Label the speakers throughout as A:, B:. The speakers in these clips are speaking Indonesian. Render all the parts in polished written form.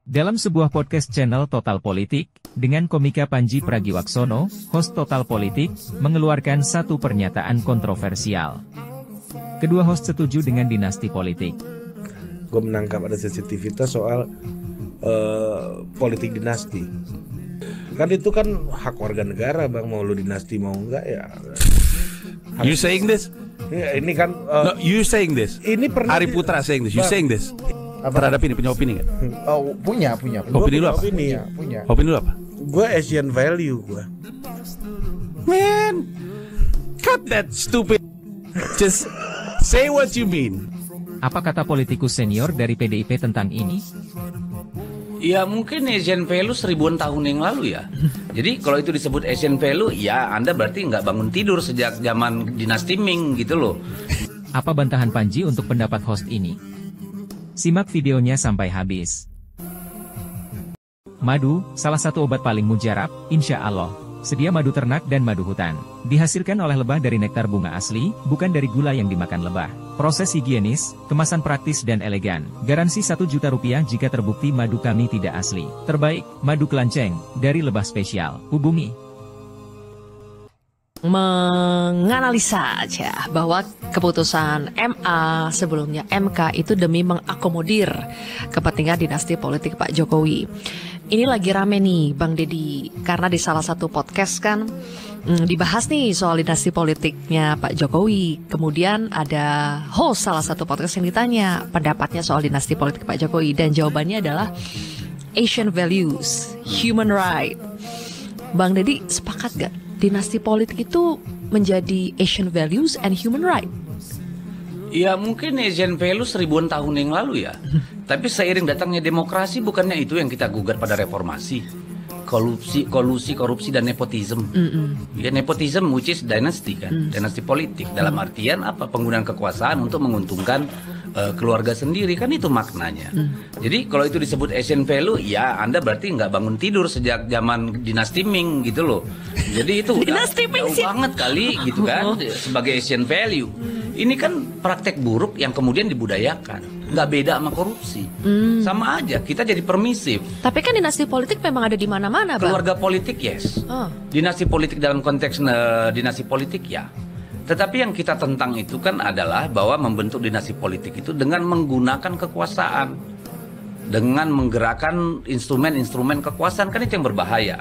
A: Dalam sebuah podcast channel Total Politik, dengan komika Panji Pragiwaksono, host Total Politik, mengeluarkan satu pernyataan kontroversial. Kedua host setuju dengan dinasti politik.
B: Gue menangkap ada sensitivitas soal politik dinasti. Kan itu kan hak warga negara, Bang, mau lu dinasti mau enggak ya.
C: You saying this?
B: Ya, ini kan
C: No, you saying this?
B: ini pernah
C: Ari Putra saying this. You
B: Bang,
C: saying this? Terhadap ini punya opini nggak?
D: Oh, punya.
C: Opini lu apa?
D: Punya.
C: Opini lu apa?
B: Gue Asian value gue.
C: Man, cut that stupid. Just say what you mean.
A: Apa kata politikus senior dari PDIP tentang ini?
E: Ya mungkin Asian value ribuan tahun yang lalu ya. Jadi kalau itu disebut Asian value, ya Anda berarti nggak bangun tidur sejak zaman dinasti Ming gitu loh.
A: Apa bantahan Panji untuk pendapat host ini? Simak videonya sampai habis. Madu, salah satu obat paling mujarab, insya Allah. Sedia madu ternak dan madu hutan. Dihasilkan oleh lebah dari nektar bunga asli, bukan dari gula yang dimakan lebah. Proses higienis, kemasan praktis dan elegan. Garansi 1 juta rupiah jika terbukti madu kami tidak asli. Terbaik, madu kelanceng, dari lebah spesial. Hubungi.
F: Menganalisa aja bahwa keputusan MA sebelumnya MK itu demi mengakomodir kepentingan dinasti politik Pak Jokowi. Ini lagi rame nih Bang Deddy, karena di salah satu podcast kan dibahas nih soal dinasti politiknya Pak Jokowi. Kemudian ada host salah satu podcast yang ditanya pendapatnya soal dinasti politik Pak Jokowi, dan jawabannya adalah Asian values, human right. Bang Deddy sepakat gak dinasti politik itu menjadi Asian values and human right?
E: Ya mungkin Asian value ribuan tahun yang lalu ya. Tapi seiring datangnya demokrasi, bukannya itu yang kita gugat pada reformasi. Korupsi dan nepotisme. Ya nepotisme which is dynasty kan, dinasti politik. Dalam artian apa? Penggunaan kekuasaan untuk menguntungkan keluarga sendiri, kan itu maknanya. Jadi kalau itu disebut Asian value, ya Anda berarti nggak bangun tidur sejak zaman dinasti Ming gitu loh. Jadi itu udah jauh banget kali gitu kan sebagai Asian value. Ini kan praktek buruk yang kemudian dibudayakan. Nggak beda sama korupsi. Sama aja, kita jadi permisif.
F: Tapi kan dinasti politik memang ada di mana-mana, Bang.
E: Keluarga politik, yes. Dinasti politik dalam konteks dinasti politik, ya. Tetapi yang kita tentang itu kan adalah bahwa membentuk dinasti politik itu dengan menggunakan kekuasaan. Dengan menggerakkan instrumen-instrumen kekuasaan, kan itu yang berbahaya.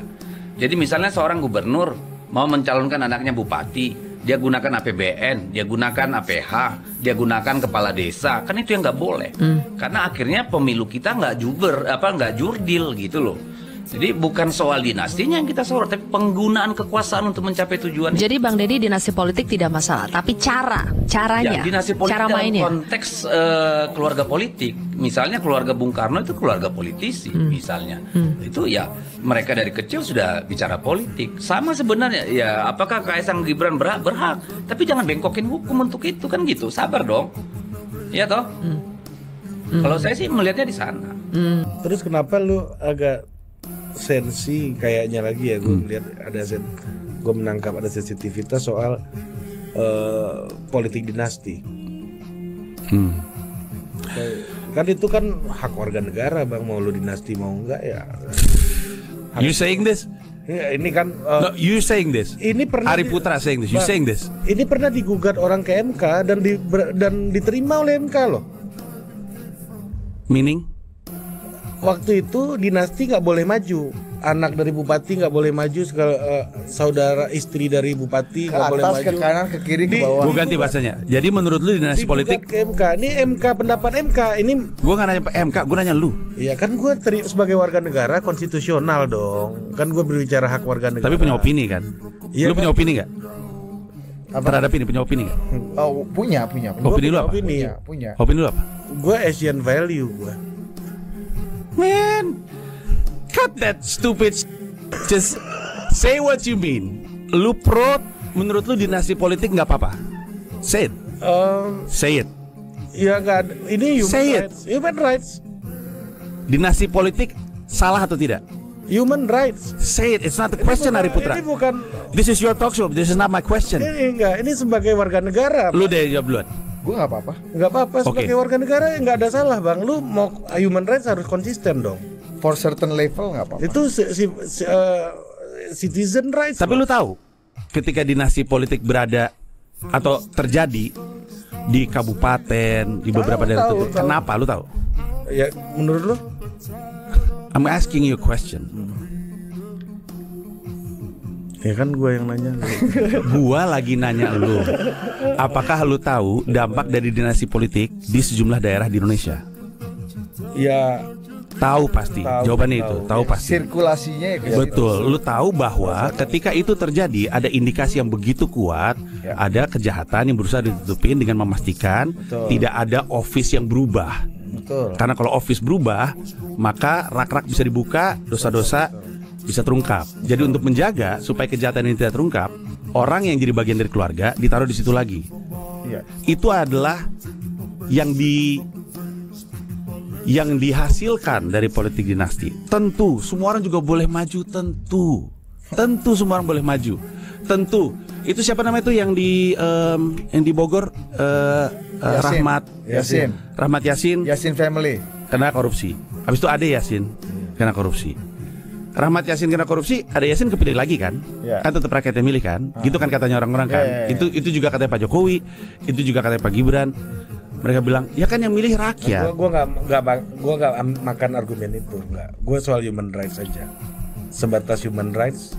E: Jadi misalnya seorang gubernur mau mencalonkan anaknya bupati, dia gunakan APBN, dia gunakan APH, dia gunakan kepala desa, kan itu yang nggak boleh. Karena akhirnya pemilu kita nggak jurdil gitu loh. Jadi bukan soal dinastinya yang kita sorot, tapi penggunaan kekuasaan untuk mencapai tujuan.
F: Jadi Bang Deddy dinasti politik tidak masalah, tapi caranya,
E: ya, dinasti politik
F: cara
E: dalam
F: mainnya.
E: konteks keluarga politik, misalnya keluarga Bung Karno itu keluarga politisi, misalnya, itu ya mereka dari kecil sudah bicara politik. Sama sebenarnya, ya apakah Kaisang Gibran berhak? Tapi jangan bengkokin hukum untuk itu kan gitu, sabar dong, ya toh. Kalau saya sih melihatnya di sana.
B: Terus kenapa lu agak sensi kayaknya lagi ya, gue lihat ada gue menangkap ada sensitivitas soal politik dinasti. Kan itu kan hak warga negara, Bang, mau lu dinasti mau enggak ya.
C: You saying this?
B: Ya, ini kan
C: No, you saying this?
B: ini pernah
C: Ari Putra saying this. You
B: Bang,
C: saying this?
B: Ini pernah digugat orang ke MK dan diterima oleh MK loh.
C: Meaning?
B: Waktu itu dinasti nggak boleh maju, anak dari bupati nggak boleh maju, saudara istri dari bupati nggak boleh maju.
D: Ke kanan, ke kiri, ke bawah.
C: Gue ganti bahasanya. Jadi menurut lu dinasti politik?
B: Ke MK. Ini MK, pendapat MK. Ini
C: Gue nggak nanya MK, gue nanya lu.
B: ya kan gue sebagai warga negara konstitusional dong. Kan gue berbicara hak warga negara.
C: Tapi punya opini kan?
B: Iya,
C: Lu punya
B: kan?
C: opini nggak? Terhadap ini punya opini nggak?
D: Oh, punya.
C: Opini lu apa?
D: Punya.
C: Opini lu apa?
B: Gue Asian value gue.
C: Man, cut that stupid. Just say what you mean. Lu pro, menurut lu dinasti politik nggak apa-apa? Say it. Say it.
B: Ya nggak ada. Ini human
C: Say it.
B: rights. Human rights.
C: Dinasti politik salah atau tidak?
B: Human rights.
C: Say it. It's not the question, Ari Putra.
B: Ini bukan.
C: This is your talk show. This is not my question.
B: Ini enggak. Ini sebagai warga negara.
C: Lu deh jawab duluan.
D: Gue nggak apa-apa.
B: Nggak apa-apa, sebagai
C: Oke.
B: warga negara nggak ada salah, Bang. Lu mau human rights harus konsisten dong.
D: for certain level nggak apa-apa.
B: Itu citizen rights.
C: Tapi lu tahu, ketika dinasti politik berada atau terjadi di kabupaten, di beberapa daerah tertentu, kenapa lu tahu?
B: Ya, menurut lu?
C: I'm asking you a question.
B: Ya kan gua yang nanya.
C: Gua lagi nanya lu. Apakah lu tahu dampak dari dinasti politik di sejumlah daerah di Indonesia?
B: Ya,
C: tahu pasti. Jawabannya itu, tahu pasti.
D: Sirkulasinya ya ke situ.
C: Betul. Lu tahu bahwa ketika itu terjadi ada indikasi yang begitu kuat, ada kejahatan yang berusaha ditutupin dengan memastikan tidak ada office yang berubah.
D: Betul.
C: Karena kalau office berubah, maka rak-rak bisa dibuka, dosa-dosa bisa terungkap. Jadi untuk menjaga supaya kejahatan ini tidak terungkap, orang yang jadi bagian dari keluarga ditaruh di situ lagi.
D: Iya.
C: Itu adalah yang dihasilkan dari politik dinasti. Tentu semua orang juga boleh maju, tentu semua orang boleh maju. Tentu. Itu siapa namanya itu yang di Bogor, Rahmat Yasin
D: family
C: kena korupsi. Habis itu Ade Yasin kena korupsi. Rahmat Yasin kena korupsi, Ade Yasin kepilih lagi kan? Kan tetap rakyat yang milih kan? Gitu kan katanya orang-orang kan? Itu juga katanya Pak Jokowi, itu juga katanya Pak Gibran. Mereka bilang, ya kan yang milih rakyat.
B: Gua nggak makan argumen itu, nggak. Gue soal human rights saja. Sebatas human rights,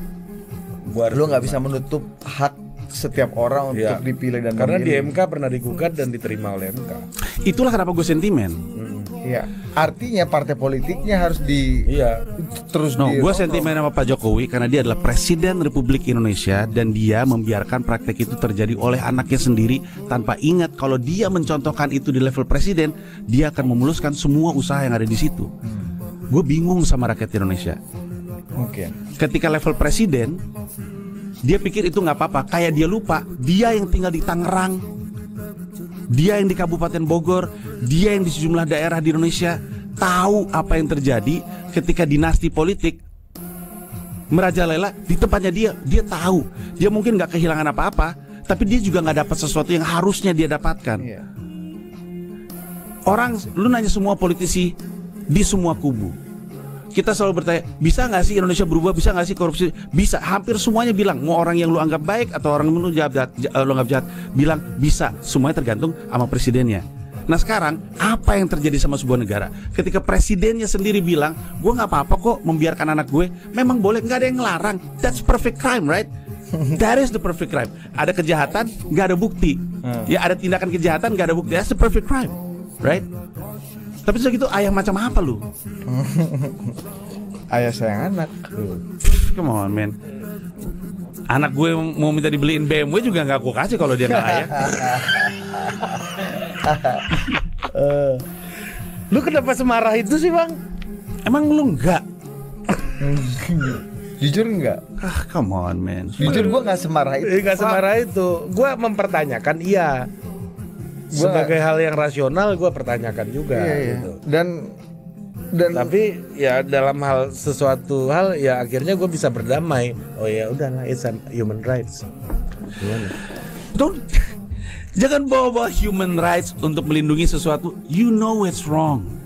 D: lu nggak bisa menutup hak setiap orang untuk dipilih dan
B: karena
D: memilih.
B: di MK pernah digugat dan diterima oleh MK.
C: Itulah kenapa gue sentimen.
D: Iya. Artinya partai politiknya harus terus
C: gue sentimen sama Pak Jokowi karena dia adalah Presiden Republik Indonesia dan dia membiarkan praktek itu terjadi oleh anaknya sendiri tanpa ingat kalau dia mencontohkan itu di level presiden, dia akan memuluskan semua usaha yang ada di situ. Gue bingung sama rakyat Indonesia. Ketika level presiden, dia pikir itu nggak apa-apa, kayak dia lupa dia yang tinggal di Tangerang, dia yang di Kabupaten Bogor, dia yang di sejumlah daerah di Indonesia tahu apa yang terjadi ketika dinasti politik merajalela di tempatnya dia tahu. Dia mungkin nggak kehilangan apa-apa, tapi dia juga nggak dapat sesuatu yang harusnya dia dapatkan. Orang, lu nanya semua politisi di semua kubu, kita selalu bertanya, bisa nggak sih Indonesia berubah, bisa nggak sih korupsi? Bisa. Hampir semuanya bilang, mau orang yang lu anggap baik atau orang yang lu anggap jahat, bilang bisa. Semuanya tergantung sama presidennya. Nah sekarang, apa yang terjadi sama sebuah negara ketika presidennya sendiri bilang, gue nggak apa-apa kok membiarkan anak gue, memang boleh, nggak ada yang ngelarang. That's perfect crime, right? That is the perfect crime. Ada kejahatan, nggak ada bukti. Ya ada tindakan kejahatan, nggak ada bukti. That's the perfect crime, right? Tapi sudah gitu, ayah macam apa lu?
D: Ayah sayang anak.
C: Come on man. Anak gue mau minta dibeliin BMW juga nggak gue kasih kalau dia nggak ayah.
B: Lu kenapa semarah itu sih bang?
C: Emang lu nggak?
D: Jujur enggak?
C: Come on man.
D: Jujur gue nggak semarah itu.
B: Nggak semarah itu. Gue mempertanyakan iya. Sebagai hal yang rasional gue pertanyakan juga gitu.
D: Dan
B: tapi ya dalam hal sesuatu hal ya akhirnya gue bisa berdamai. Oh ya udahlah, it's human rights. Gimana?
C: Jangan bawa-bawa human rights untuk melindungi sesuatu. You know it's wrong.